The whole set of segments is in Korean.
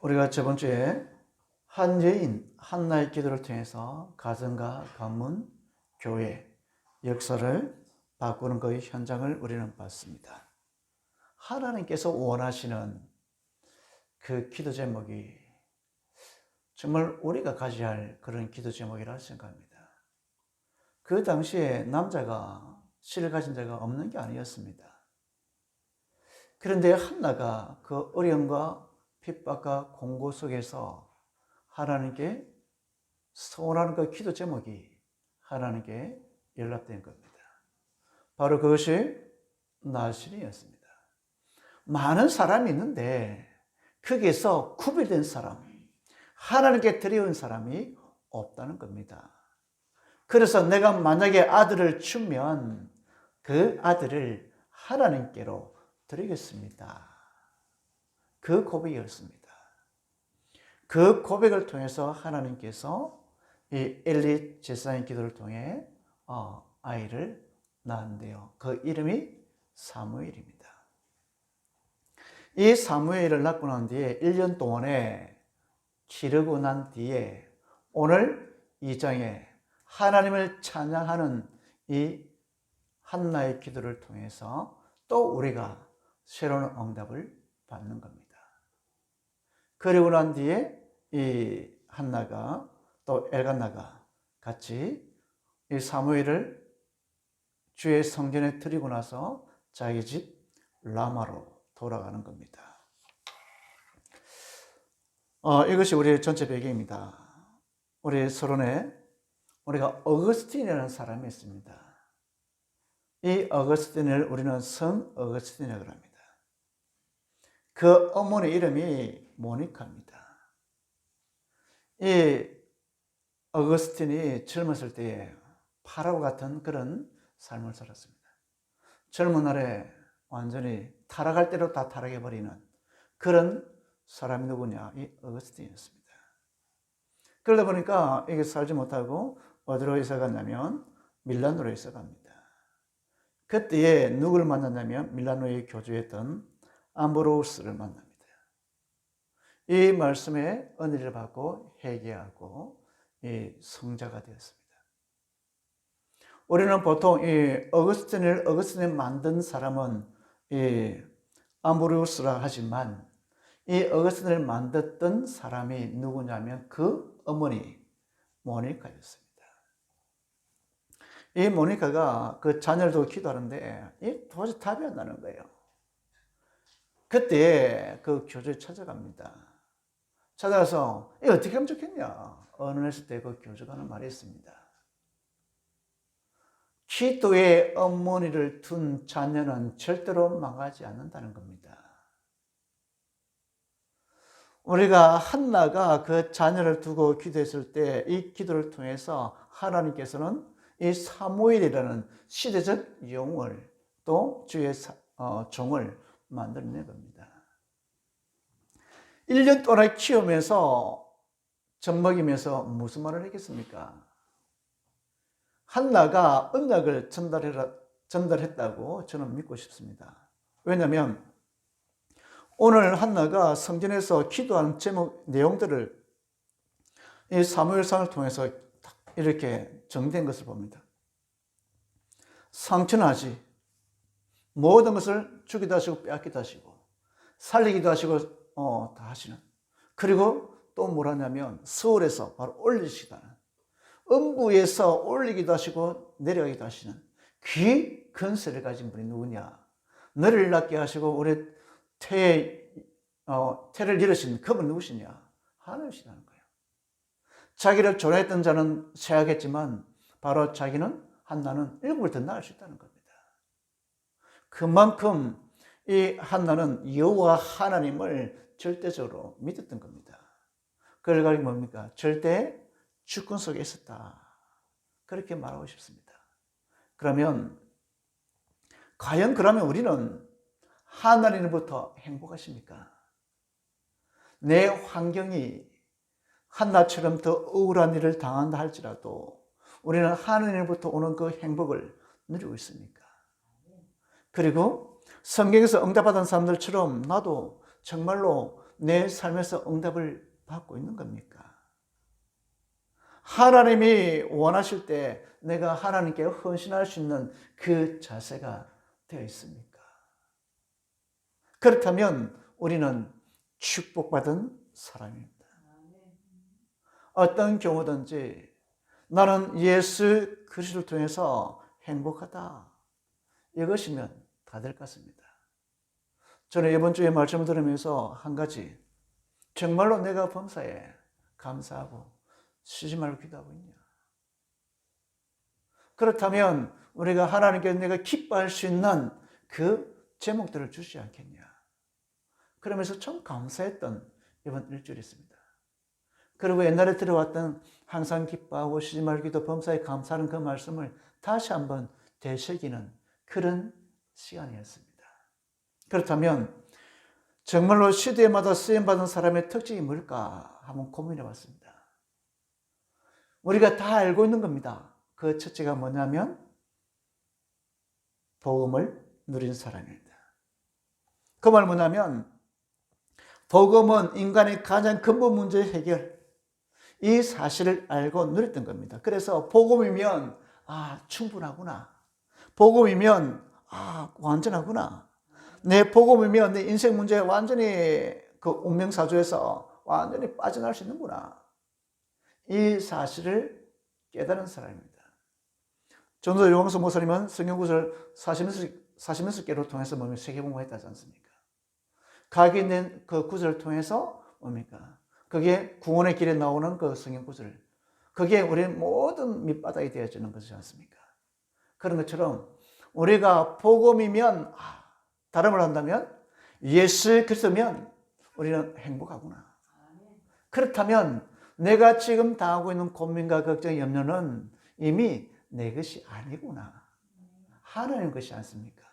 우리가 저번 주에 한 여인 한나의 기도를 통해서 가정과 가문, 교회, 역사를 바꾸는 그 현장을 우리는 봤습니다. 하나님께서 원하시는 그 기도 제목이 정말 우리가 가져야 할 그런 기도 제목이라 생각합니다. 그 당시에 남자가 씨를 가진 자가 없는 게 아니었습니다. 그런데 한나가 그 어려움과 핍박과 공고 속에서 하나님께 소원하는 그 기도 제목이 하나님께 연락된 겁니다. 바로 그것이 나실이었습니다. 많은 사람이 있는데 거기에서 구별된 사람, 하나님께 드려온 사람이 없다는 겁니다. 그래서 내가 만약에 아들을 주면 그 아들을 하나님께로 드리겠습니다. 그 고백이었습니다. 그 고백을 통해서 하나님께서 이 엘리 제사장의 기도를 통해 아이를 낳았는데요. 그 이름이 사무엘입니다. 이 사무엘을 낳고 난 뒤에 1년 동안에 기르고 난 뒤에 오늘 2장에 하나님을 찬양하는 이 한나의 기도를 통해서 또 우리가 새로운 응답을 받는 겁니다. 그리고 난 뒤에 이 한나가 또 엘간나가 같이 이 사무엘을 주의 성전에 드리고 나서 자기 집 라마로 돌아가는 겁니다. 이것이 우리의 전체 배경입니다. 우리 서론에 우리가 어거스틴이라는 사람이 있습니다. 이 어거스틴을 우리는 성 어거스틴이라고 합니다. 그 어머니 이름이 모니카입니다. 이 어거스틴이 젊었을 때에 파라오 같은 그런 삶을 살았습니다. 젊은 날에 완전히 타락할 대로 다 타락해버리는 그런 사람이 누구냐? 이 어거스틴이었습니다. 그러다 보니까 이게 살지 못하고 어디로 이사 갔냐면 밀라노로 이사 갑니다. 그때에 누구를 만났냐면 밀라노에 교주했던 암브로우스를 만납니다. 이 말씀에 은혜를 받고 회개하고 이 성자가 되었습니다. 우리는 보통 이 어거스틴을 만든 사람은 이 암브로우스라 하지만 이 어거스틴을 만들었던 사람이 누구냐면 그 어머니 모니카였습니다. 이 모니카가 그 자녀를 두고 기도하는데 이 도저히 답이 안 나는 거예요. 그때 그 교주를 찾아갑니다. 찾아가서 이거 어떻게 하면 좋겠냐? 언언했을 때 그 교주가 하는 말이 있습니다. 기도의 어머니를 둔 자녀는 절대로 망하지 않는다는 겁니다. 우리가 한나가 그 자녀를 두고 기도했을 때 이 기도를 통해서 하나님께서는 이 사무엘이라는 시대적 영웅을 또 주의 종을 만들어낸 겁니다. 1년 동안 키우면서 젖먹이면서 무슨 말을 했겠습니까? 한나가 언약을 전달했다고 저는 믿고 싶습니다. 왜냐하면 오늘 한나가 성전에서 기도하는 제목 내용들을 이 사무엘상을 통해서 이렇게 정된 것을 봅니다. 상천하지 모든 것을 주기도 하시고 빼앗기도 하시고 살리기도 하시고 다 하시는, 그리고 또 뭘 하냐면 서울에서 바로 올리시다는, 음부에서 올리기도 하시고 내려가기도 하시는 귀 근세를 가진 분이 누구냐? 너를 낳게 하시고 우리 태를 이루신 그분 누구시냐? 하나님이시라는 거예요. 자기를 조련했던 자는 쇠하겠지만 바로 자기는 한나는 7을 더 낳을 수 있다는 겁니다. 그만큼 이 한나는 여호와 하나님을 절대적으로 믿었던 겁니다. 그 결과가 뭡니까? 절대 주권 속에 있었다. 그렇게 말하고 싶습니다. 그러면 과연 그러면 우리는 하나님으로부터 행복하십니까? 내 환경이 한나처럼 더 억울한 일을 당한다 할지라도 우리는 하나님으로부터 오는 그 행복을 누리고 있습니까? 그리고 성경에서 응답받은 사람들처럼 나도 정말로 내 삶에서 응답을 받고 있는 겁니까? 하나님이 원하실 때 내가 하나님께 헌신할 수 있는 그 자세가 되어 있습니까? 그렇다면 우리는 축복받은 사람입니다. 어떤 경우든지 나는 예수 그리스도를 통해서 행복하다. 이것이면 다 될 것 같습니다. 저는 이번 주에 말씀을 들으면서 한 가지, 정말로 내가 범사에 감사하고 쉬지 말고 기도하고 있냐. 그렇다면 우리가 하나님께 내가 기뻐할 수 있는 그 제목들을 주지 않겠냐. 그러면서 참 감사했던 이번 일주일이 있습니다. 그리고 옛날에 들어왔던 항상 기뻐하고 쉬지 말고 기도 범사에 감사하는 그 말씀을 다시 한번 되새기는 그런 시간이었습니다. 그렇다면 정말로 시대마다 쓰임받은 사람의 특징이 뭘까 한번 고민해 봤습니다. 우리가 다 알고 있는 겁니다. 그 첫째가 뭐냐면 복음을 누린 사람입니다. 그 말 뭐냐면 복음은 인간의 가장 근본 문제 해결, 이 사실을 알고 누렸던 겁니다. 그래서 복음이면 충분하구나. 복음이면 완전하구나. 내 복음이면 내 인생 문제에 완전히 그 운명사주에서 완전히 빠져나갈 수 있는구나. 이 사실을 깨달은 사람입니다. 전도 요광수 목사님은 성경구절 46개로 통해서 세계복음화했다지 않습니까? 각이 낸 그 구절을 통해서 뭡니까? 그게 구원의 길에 나오는 그 성경구절. 그게 우리의 모든 밑바닥이 되어지는 것이지 않습니까? 그런 것처럼 우리가 복음이면, 다름을 한다면 예수 그리스도면 우리는 행복하구나. 그렇다면 내가 지금 당하고 있는 고민과 걱정, 염려는 이미 내 것이 아니구나. 하나님 것이 않습니까?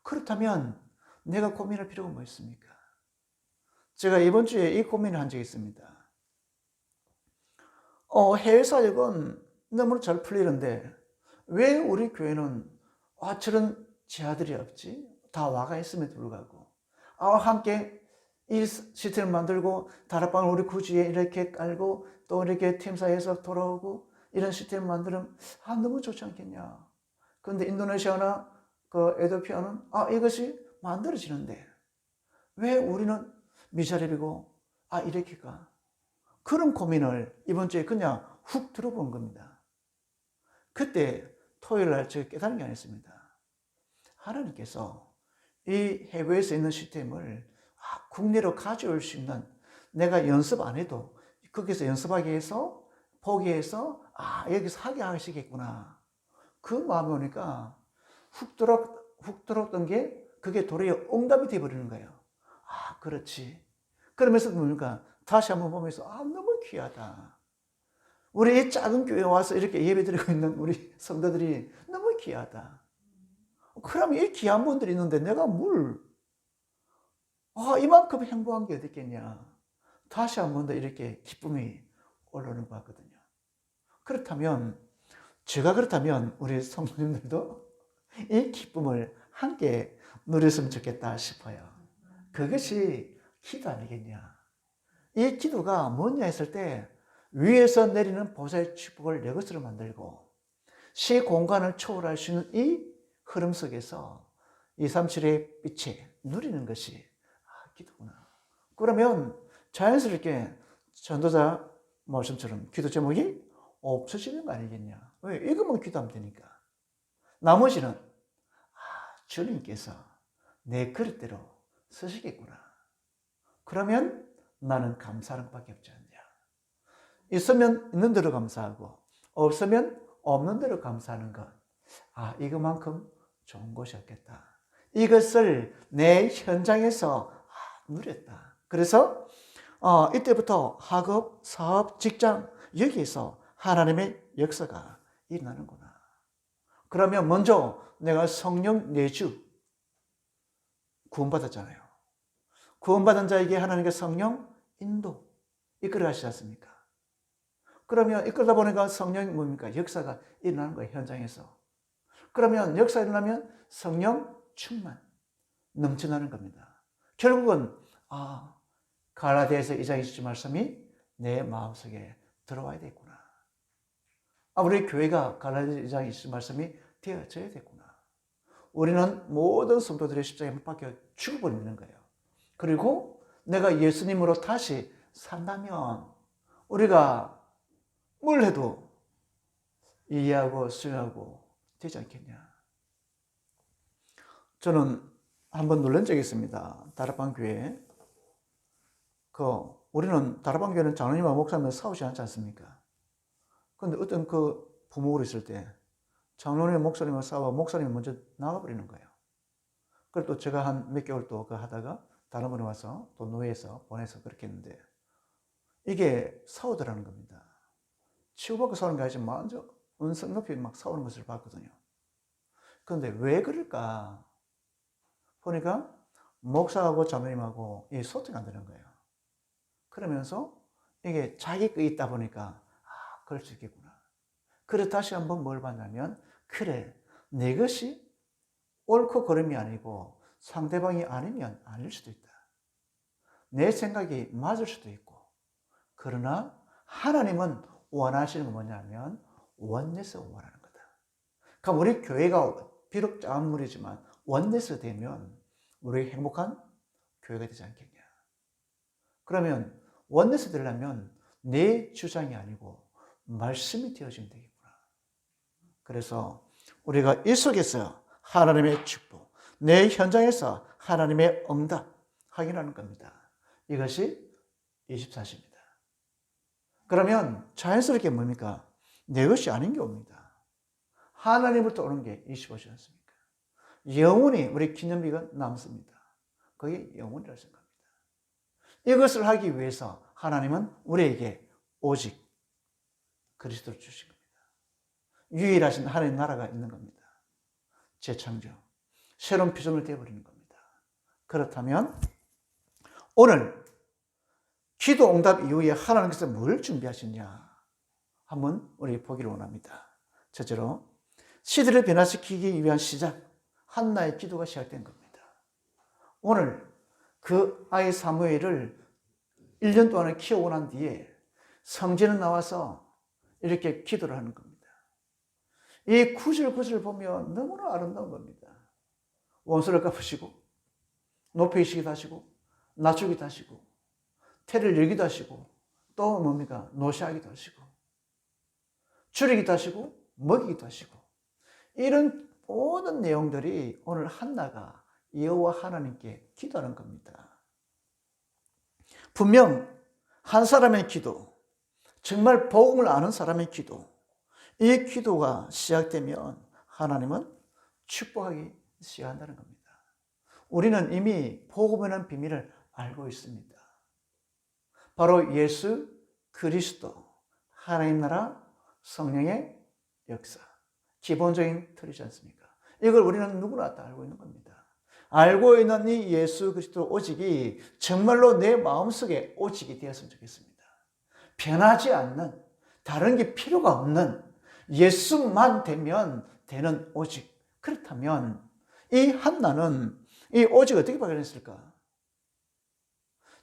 그렇다면 내가 고민할 필요가 뭐 있습니까? 제가 이번 주에 이 고민을 한 적이 있습니다. 해외 사역은 너무나 잘 풀리는데 왜 우리 교회는 저런 제자들이 없지? 다 와가 있음에도 불구하고 함께 이 시스템을 만들고 다락방을 우리 구주에 이렇게 깔고 또 이렇게 팀 사이에서 돌아오고 이런 시스템을 만들면 너무 좋지 않겠냐. 그런데 인도네시아나 그 에티오피아는 이것이 만들어지는데 왜 우리는 미자립이고 이렇게가. 그런 고민을 이번 주에 그냥 훅 들어본 겁니다. 그때 토요일 날 제가 깨달은 게 아니었습니다. 하나님께서 이 해외에서 있는 시스템을 국내로 가져올 수 있는, 내가 연습 안 해도 거기서 연습하게 해서 포기해서 여기서 하게 하시겠구나. 그 마음이 오니까 훅 들어왔던 게 그게 도리어 응답이 되어버리는 거예요. 그렇지. 그러면서 뭡니까? 다시 한번 보면서 너무 귀하다. 우리 이 작은 교회에 와서 이렇게 예배드리고 있는 우리 성도들이 너무 귀하다. 그러면 이 귀한 분들이 있는데 내가 이만큼 행복한 게 어디 있겠냐. 다시 한번 더 이렇게 기쁨이 올라오는 것 같거든요. 그렇다면 우리 성도님들도 이 기쁨을 함께 누렸으면 좋겠다 싶어요. 그것이 기도 아니겠냐. 이 기도가 뭐냐 했을 때 위에서 내리는 보좌의 축복을 내 것으로 만들고 시 공간을 초월할 수 있는 이 흐름 속에서 237의 빛에 누리는 것이 기도구나. 그러면 자연스럽게 전도자 말씀처럼 기도 제목이 없어지는 거 아니겠냐. 왜? 이것만 기도하면 되니까. 나머지는 주님께서 내 그릇대로 쓰시겠구나. 그러면 나는 감사하는 것밖에 없지 않냐. 있으면 있는 대로 감사하고 없으면 없는 대로 감사하는 것. 이것만큼 좋은 것이 없겠다. 이것을 내 현장에서 누렸다. 그래서 이때부터 학업, 사업, 직장 여기에서 하나님의 역사가 일어나는구나. 그러면 먼저 내가 성령 내주 구원받았잖아요. 구원받은 자에게 하나님의 성령 인도 이끌어 가시지 않습니까? 그러면 이끌다 보니까 성령이 뭡니까? 역사가 일어나는 거예요, 현장에서. 그러면 역사가 일어나면 성령 충만, 넘쳐나는 겁니다. 결국은 갈라디아서 2장 20절 말씀이 내 마음속에 들어와야 되겠구나. 우리 교회가 갈라디아 2장 20절 말씀이 되어져야 되겠구나. 우리는 모든 성도들의 십자가에 못 박혀 죽어버리는 거예요. 그리고 내가 예수님으로 다시 산다면 우리가 뭘 해도 이해하고 수용하고 되지 않겠냐. 저는 한번 놀란 적이 있습니다. 다락방 교회에. 우리는 다락방 교회는 장로님과 목사님과 싸우지 않지 않습니까? 그런데 어떤 부모가 있을 때 장로님 목사님과 싸워 목사님이 먼저 나가버리는 거예요. 그리고 또 제가 한 몇 개월 또 하다가 다른 분이 와서 또 노예에서 보내서 그렇게 했는데 이게 싸우더라는 겁니다. 치고받고 싸우는 게 아니지 먼저 언성 높이 막 싸우는 것을 봤거든요. 그런데 왜 그럴까? 보니까 목사하고 장로님하고 이 소통이 안 되는 거예요. 그러면서 이게 자기 거 있다 보니까 그럴 수 있겠구나. 그래서 다시 한번 뭘 봤냐면 그래 내 것이 옳고 그름이 아니고 상대방이 아니면 아닐 수도 있다. 내 생각이 맞을 수도 있고 그러나 하나님은 원하시는 건 뭐냐면 원내스가 원하는 거다. 그럼 우리 교회가 비록 작은 무리지만 원내스 되면 우리 행복한 교회가 되지 않겠냐. 그러면 원내스 되려면 내 주장이 아니고 말씀이 되어지면 되겠구나. 그래서 우리가 이 속에서 하나님의 축복, 내 현장에서 하나님의 응답 확인하는 겁니다. 이것이 24시입니다. 그러면 자연스럽게 뭡니까? 내 것이 아닌 게 옵니다. 하나님부터 오는 게 25시 않습니까? 영원히 우리 기념비가 남습니다. 그게 영원이라고 생각합니다. 이것을 하기 위해서 하나님은 우리에게 오직 그리스도를 주신 겁니다. 유일하신 하나님 나라가 있는 겁니다. 재창조, 새로운 피조물이 되어버리는 겁니다. 그렇다면 오늘 기도 응답 이후에 하나님께서 뭘 준비하셨냐 한번 우리 보기를 원합니다. 첫째로 시대를 변화시키기 위한 시작, 한나의 기도가 시작된 겁니다. 오늘 그 아이 사무엘을 1년 동안 키워고 난 뒤에 성전에 나와서 이렇게 기도를 하는 겁니다. 이 9절 9절을 보면 너무나 아름다운 겁니다. 원수를 갚으시고 높이시기도 하시고 낮추기도 하시고 태를 열기도 하시고 또 뭡니까? 노시하기도 하시고 줄이기도 하시고 먹이기도 하시고 이런 모든 내용들이 오늘 한나가 여호와 하나님께 기도하는 겁니다. 분명 한 사람의 기도, 정말 복음을 아는 사람의 기도, 이 기도가 시작되면 하나님은 축복하기 시작한다는 겁니다. 우리는 이미 복음이라는 비밀을 알고 있습니다. 바로 예수 그리스도, 하나님 나라, 성령의 역사, 기본적인 틀이지 않습니까? 이걸 우리는 누구나 다 알고 있는 겁니다. 알고 있는 이 예수 그리스도 오직이 정말로 내 마음속에 오직이 되었으면 좋겠습니다. 변하지 않는, 다른 게 필요가 없는 예수만 되면 되는 오직. 그렇다면 이 한나는 이 오직을 어떻게 발견했을까?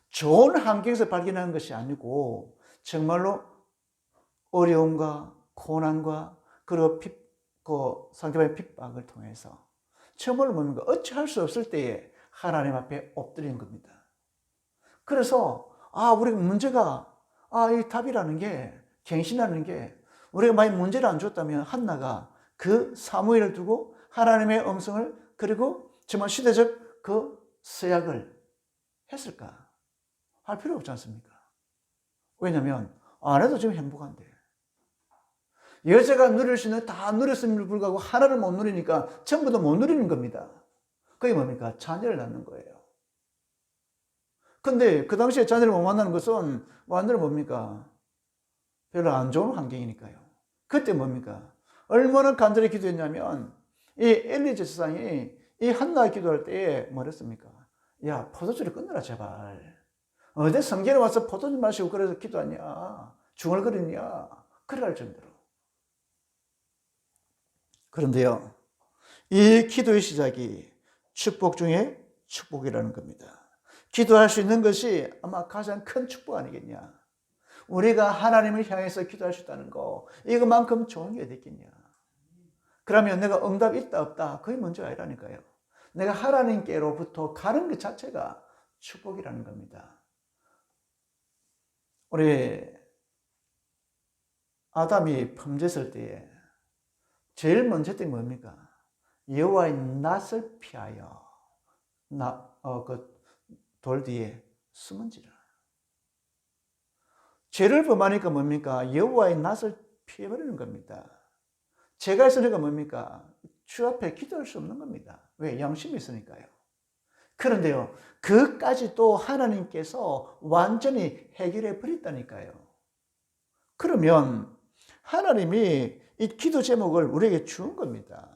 좋은 환경에서 발견한 것이 아니고 정말로 어려움과 고난과 그리고 상대방의 핍박을 통해서 정말로 뭡니까? 어찌할 수 없을 때에 하나님 앞에 엎드리는 겁니다. 그래서 우리가 문제가 이 답이라는 게 갱신하는 게 우리가 만약 문제를 안 줬다면 한나가 그 사무엘을 두고 하나님의 음성을 그리고 정말 시대적 그 서약을 했을까? 할 필요 없지 않습니까? 왜냐하면 아내도 지금 행복한데 여자가 누릴 수 있는 다 누렸음에도 불구하고 하나를 못 누리니까 전부 다 못 누리는 겁니다. 그게 뭡니까? 자녀를 낳는 거예요. 근데 그 당시에 자녀를 못 만나는 것은 완전히 뭡니까? 별로 안 좋은 환경이니까요. 그때 뭡니까? 얼마나 간절히 기도했냐면 이 엘리 제사장이 이 한나 기도할 때에 뭐랬습니까? 야, 포도주를 끊어라 제발. 어디 성전에 와서 포도주 마시고 그래서 기도하냐? 중얼거리냐? 그래 할 정도로. 그런데요, 이 기도의 시작이 축복 중에 축복이라는 겁니다. 기도할 수 있는 것이 아마 가장 큰 축복 아니겠냐. 우리가 하나님을 향해서 기도할 수 있다는 거, 이것만큼 좋은 게 어디 있겠냐. 그러면 내가 응답 있다 없다 그게 문제가 아니라니까요. 내가 하나님께로부터 가는 것 자체가 축복이라는 겁니다. 우리 아담이 범죄했을 때에 제일 먼저 했던 게 뭡니까? 여호와의 낯을 피하여 그 돌 뒤에 숨은지라. 죄를 범하니까 뭡니까? 여호와의 낯을 피해버리는 겁니다. 죄가 있으니까 뭡니까? 주 앞에 기도할 수 없는 겁니다. 왜? 양심이 있으니까요. 그런데요, 그까지도 하나님께서 완전히 해결해 버렸다니까요. 그러면 하나님이 이 기도 제목을 우리에게 주은 겁니다.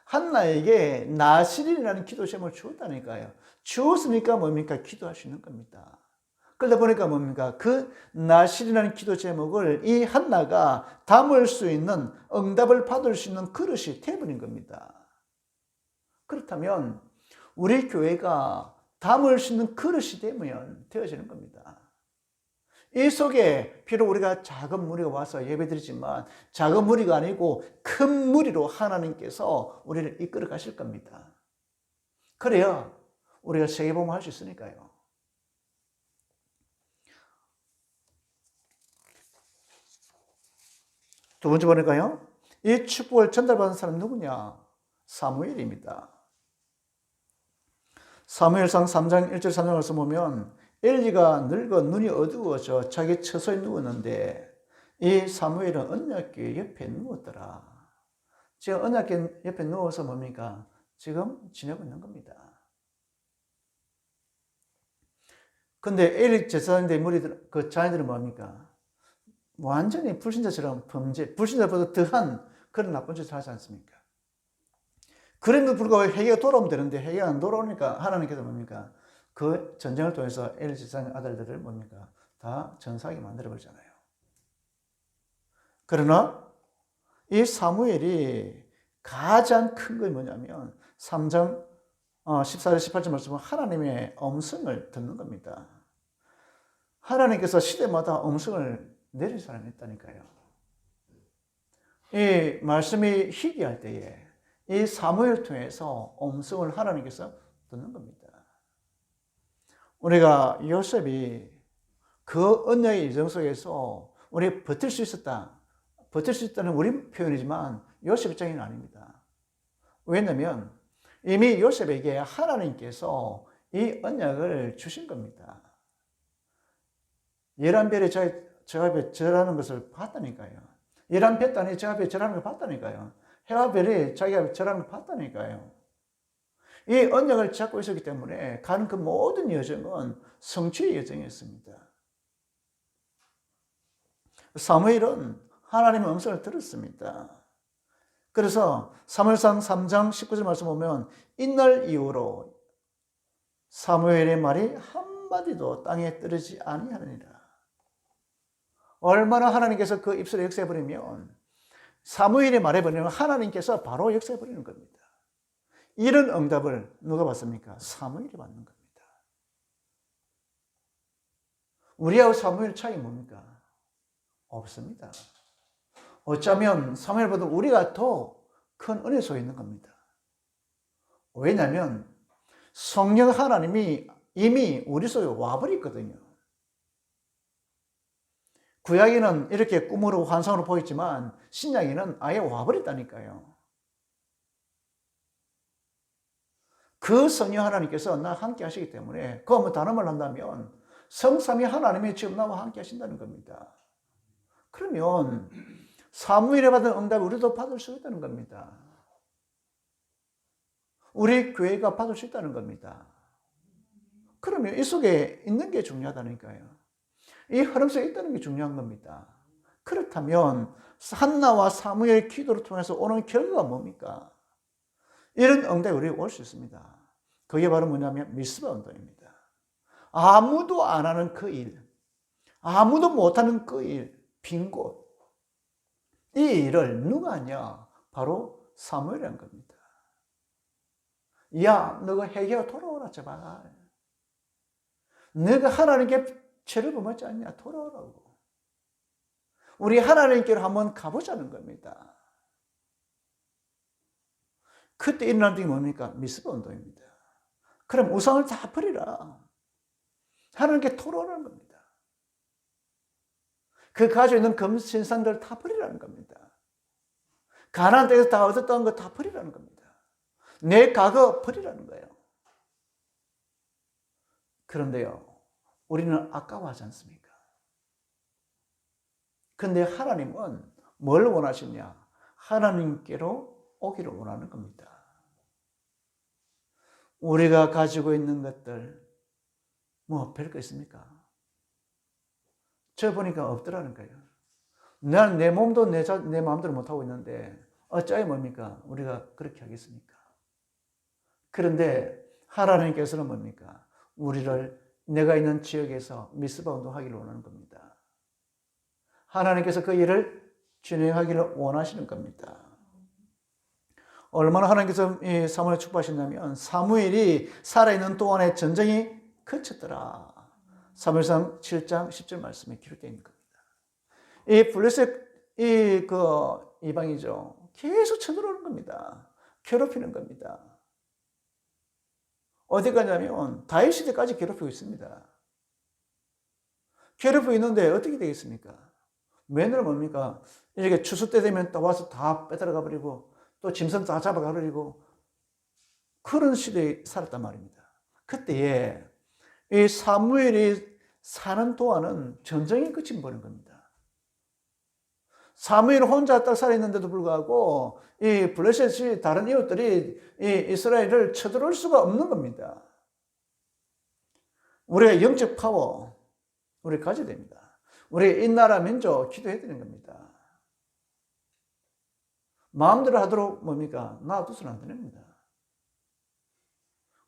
한나에게 나실이라는 기도 제목을 주었다니까요. 주었으니까 뭡니까? 기도할 수 있는 겁니다. 그러다 보니까 뭡니까? 그 나실이라는 기도 제목을 이 한나가 담을 수 있는, 응답을 받을 수 있는 그릇이 되어버린 겁니다. 그렇다면 우리 교회가 담을 수 있는 그릇이 되어지는 겁니다. 이 속에 비록 우리가 작은 무리가 와서 예배드리지만 작은 무리가 아니고 큰 무리로 하나님께서 우리를 이끌어 가실 겁니다. 그래야 우리가 세계복음을 할 수 있으니까요. 두 번째 보니까요, 이 축복을 전달받은 사람은 누구냐? 사무엘입니다. 사무엘상 3장 1절 3절에서 보면 엘리가 늙어 눈이 어두워져 자기 처소에 누웠는데 이 사무엘은 언약궤 옆에 누웠더라. 지금 언약궤 옆에 누워서 뭡니까? 지금 지내고 있는 겁니다. 근데 엘리 제사장들 무리들, 그 자녀들은 뭡니까? 완전히 불신자처럼 불신자보다 더한 그런 나쁜 짓을 하지 않습니까? 그럼에도 불구하고 회개가 돌아오면 되는데 회개가 안 돌아오니까 하나님께서 뭡니까? 그 전쟁을 통해서 엘리 제사장 아들들을 뭡니까? 다 전사하게 만들어버리잖아요. 그러나 이 사무엘이 가장 큰 게 뭐냐면 3장 14절 18절 말씀은 하나님의 음성을 듣는 겁니다. 하나님께서 시대마다 음성을 내릴 사람이 있다니까요. 이 말씀이 희귀할 때에 이 사무엘 통해서 음성을 하나님께서 듣는 겁니다. 우리가 요셉이 그 언약의 일정 속에서 우리 버틸 수 있었다. 버틸 수 있다는 우리 표현이지만 요셉 입장에는 아닙니다. 왜냐하면 이미 요셉에게 하나님께서 이 언약을 주신 겁니다. 11별이 저 앞에 절하는 것을 봤다니까요. 11별단이 저 앞에 절하는 걸 봤다니까요. 해와 별이 자기 앞에 절하는 걸 봤다니까요. 이 언약을 잡고 있었기 때문에 가는 그 모든 여정은 성취의 여정이었습니다. 사무엘은 하나님의 음성을 들었습니다. 그래서 사무엘상 3장 19절 말씀 보면 이날 이후로 사무엘의 말이 한마디도 땅에 떨어지지 아니하느니라. 얼마나 하나님께서 그 입술에 역사해버리면 사무엘이 말해버리면 하나님께서 바로 역사해버리는 겁니다. 이런 응답을 누가 받습니까? 사무엘이 받는 겁니다. 우리하고 사무엘 차이 뭡니까? 없습니다. 어쩌면 사무엘보다 우리가 더 큰 은혜 속에 있는 겁니다. 왜냐하면 성령 하나님이 이미 우리 속에 와버렸거든요. 구약에는 이렇게 꿈으로 환상으로 보였지만 신약에는 아예 와버렸다니까요. 그 성령 하나님께서 나와 함께 하시기 때문에 그거 뭐 다른 말 한다면 성삼위 하나님이 지금 나와 함께 하신다는 겁니다. 그러면 사무엘에 받은 응답을 우리도 받을 수 있다는 겁니다. 우리 교회가 받을 수 있다는 겁니다. 그러면 이 속에 있는 게 중요하다니까요. 이 흐름 속에 있다는 게 중요한 겁니다. 그렇다면 한나와 사무엘의 기도를 통해서 오는 결과가 뭡니까? 이런 응답이 우리에게 올 수 있습니다. 그게 바로 뭐냐면 미스바 운동입니다. 아무도 안 하는 그 일, 아무도 못하는 그 일, 빈 곳. 이 일을 누가 하냐? 바로 사무엘이라는 겁니다. 야, 너가 회개하고 돌아오라 제발. 너가 하나님께 죄를 범하지 않냐? 돌아오라고. 우리 하나님께로 한번 가보자는 겁니다. 그때 일어난 게 뭡니까? 미스바 운동입니다. 그럼 우상을 다 버리라. 하나님께 돌아오라는 겁니다. 그 가지고 있는 금신상들 다 버리라는 겁니다. 가나안 땅에서 다 얻었던 거 다 버리라는 겁니다. 내 과거 버리라는 거예요. 그런데요, 우리는 아까워하지 않습니까? 근데 하나님은 뭘 원하시냐? 하나님께로 오기를 원하는 겁니다. 우리가 가지고 있는 것들, 뭐 별거 있습니까? 저 보니까 없더라는 거예요. 나는 내 몸도 내 마음대로 못하고 있는데 어쩌야 뭡니까? 우리가 그렇게 하겠습니까? 그런데 하나님께서는 뭡니까? 우리를 내가 있는 지역에서 미스바 운동하기를 원하는 겁니다. 하나님께서 그 일을 진행하기를 원하시는 겁니다. 얼마나 하나님께서 이 사무엘을 축복하셨냐면 사무엘이 살아있는 동안에 전쟁이 그쳤더라. 사무엘상 7장 10절 말씀에 기록되어 있는 겁니다. 이 블레셋 이방이죠. 계속 쳐들어오는 겁니다. 괴롭히는 겁니다. 어디 가냐면 다윗 시대까지 괴롭히고 있습니다. 괴롭히고 있는데 어떻게 되겠습니까? 맨날 뭡니까? 이렇게 추수 때 되면 또 와서 다 빼들어가 버리고 또 짐승 다 잡아가 버리고 그런 시대에 살았단 말입니다. 그때에 이 사무엘이 사는 동안은 전쟁이 끝이 버린 겁니다. 사무엘 혼자 딱 살아있는데도 불구하고 이 블레셋이 다른 이웃들이 이 이스라엘을 쳐들어올 수가 없는 겁니다. 우리가 영적 파워 우리 가져야 됩니다. 우리 이 나라 민족 기도해야 되는 겁니다. 마음대로 하도록 뭡니까? 놔두서는 안 됩니다.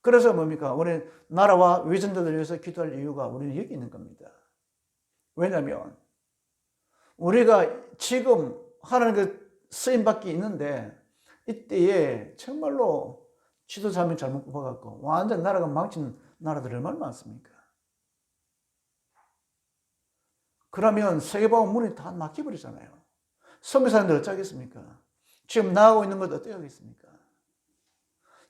그래서 뭡니까? 우리 나라와 위선자들을 위해서 기도할 이유가 우리는 여기 있는 겁니다. 왜냐하면 우리가 지금 하나님께 쓰임받기 있는데 이때에 정말로 지도자면 잘못 뽑아갖고 완전 나라가 망친 나라들이 얼마나 많습니까? 그러면 세계보험 문이 다 막혀버리잖아요. 선교사님들 어쩌겠습니까? 지금 나가고 있는 것 어떻게 하겠습니까?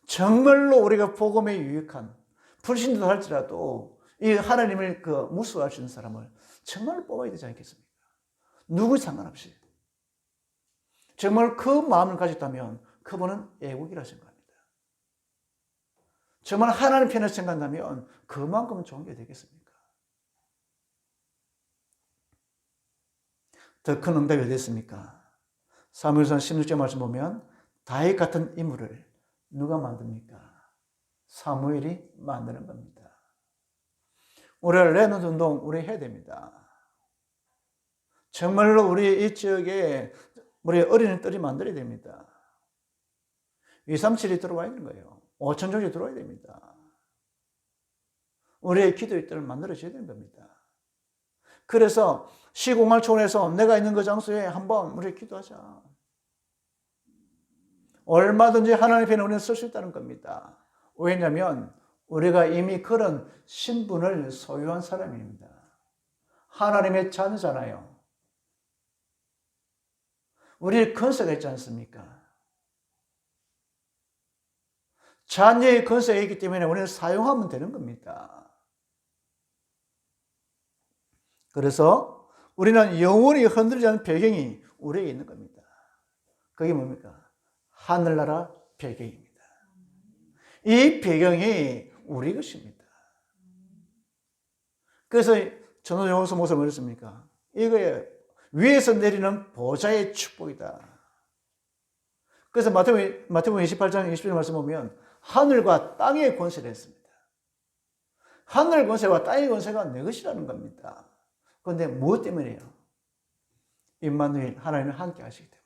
정말로 우리가 복음에 유익한 불신도 할지라도 이 하나님을 무수할 수 있는 사람을 정말로 뽑아야 되지 않겠습니까? 누구 상관없이. 정말 그 마음을 가졌다면 그분은 애국이라는 겁니다. 정말 하나님 편을 생각한다면 그만큼 좋은 게 되겠습니까? 더 큰 응답이 어디 있습니까? 사무엘상 16절 말씀 보면 다윗 같은 인물을 누가 만듭니까? 사무엘이 만드는 겁니다. 우리가 레너드 운동 우리 해야 됩니다. 정말로 우리 이 지역에 우리 어린이들이 만들어야 됩니다. 237이 들어와 있는 거예요. 5천 종이 들어와야 됩니다. 우리의 기도의 을 만들어줘야 되는 겁니다. 그래서 시공할 초원에서 내가 있는 그 장소에 한번 우리 기도하자. 얼마든지 하나님 편에 우리는 쓸 수 있다는 겁니다. 왜냐하면 우리가 이미 그런 신분을 소유한 사람입니다. 하나님의 자녀잖아요. 우리 권세가 있지 않습니까? 자녀의 권세가 있기 때문에 우리는 사용하면 되는 겁니다. 그래서 우리는 영원히 흔들리지 않는 배경이 우리에게 있는 겁니다. 그게 뭡니까? 하늘나라 배경입니다. 이 배경이 우리 것입니다. 그래서 전도용서 목사 뭐랬습니까? 이거에 위에서 내리는 보좌의 축복이다. 그래서 마태복음 28장 20절 말씀 보면 하늘과 땅의 권세를 했습니다. 하늘 권세와 땅의 권세가 내 것이라는 겁니다. 그런데 무엇 때문이에요? 임마누엘 하나님이 함께 하시기 때문에.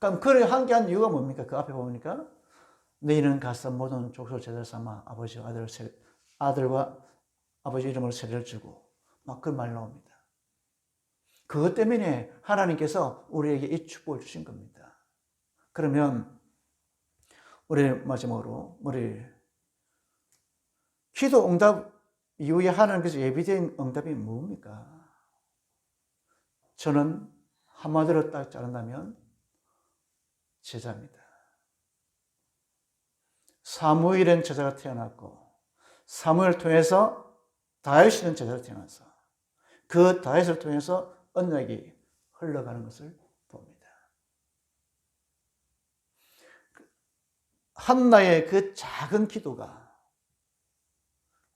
그럼 그를 함께 한 이유가 뭡니까? 그 앞에 보니까 너희는 가서 모든 족속 제자를 삼아 아들과 아버지 이름으로 세례를 주고 막 그 말 나옵니다. 그것 때문에 하나님께서 우리에게 이 축복을 주신 겁니다. 그러면 우리 마지막으로 우리 기도 응답 이후에 하나님께서 예비된 응답이 뭡니까? 저는 한마디로 딱 자른다면 제자입니다. 사무엘은 제자가 태어났고 사무엘을 통해서 다윗이는 제자로 태어나서 그 다윗을 통해서 언약이 흘러가는 것을 봅니다. 한나의 그 작은 기도가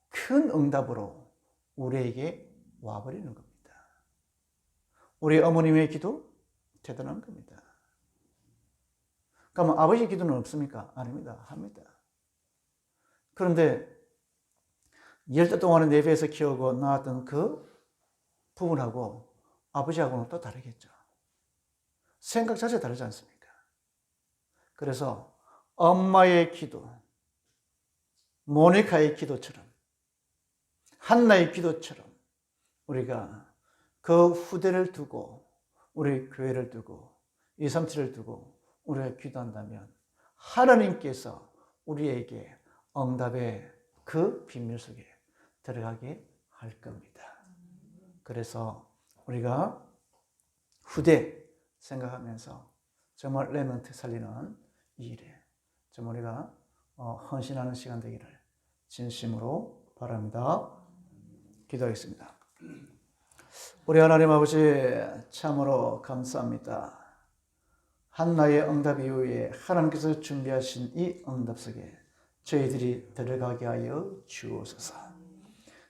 큰 응답으로 우리에게 와버리는 겁니다. 우리 어머님의 기도 대단한 겁니다. 그러면 아버지 기도는 없습니까? 아닙니다. 합니다. 그런데 열대 동안에 내 배에서 키우고 낳았던 그 부분하고 아버지하고는 또 다르겠죠. 생각 자체가 다르지 않습니까? 그래서 엄마의 기도, 모니카의 기도처럼, 한나의 기도처럼 우리가 그 후대를 두고, 우리 교회를 두고, 237을 두고 우리가 기도한다면 하나님께서 우리에게 응답의 그 비밀 속에 들어가게 할 겁니다. 그래서 우리가 후대 생각하면서 정말 레몬트 살리는 이 일에 정말 우리가 헌신하는 시간 되기를 진심으로 바랍니다. 기도하겠습니다. 우리 하나님 아버지 참으로 감사합니다. 한나의 응답 이후에 하나님께서 준비하신 이 응답 속에 저희들이 들어가게 하여 주옵소서.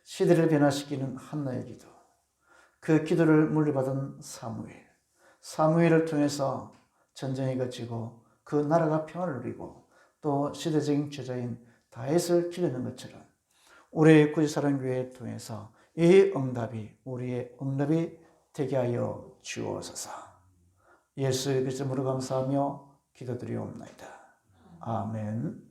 시대를 변화시키는 한나의 기도, 그 기도를 물려받은 사무엘을 통해서 전쟁이 거치고 그 나라가 평화를 누리고 또 시대적인 제자인 다윗을 기르는 것처럼 우리 구지사랑교회를 통해서 이 응답이 우리의 응답이 되게 하여 주옵소서. 예수 그리스도 무릎 감사하며 기도드리옵나이다. 아멘.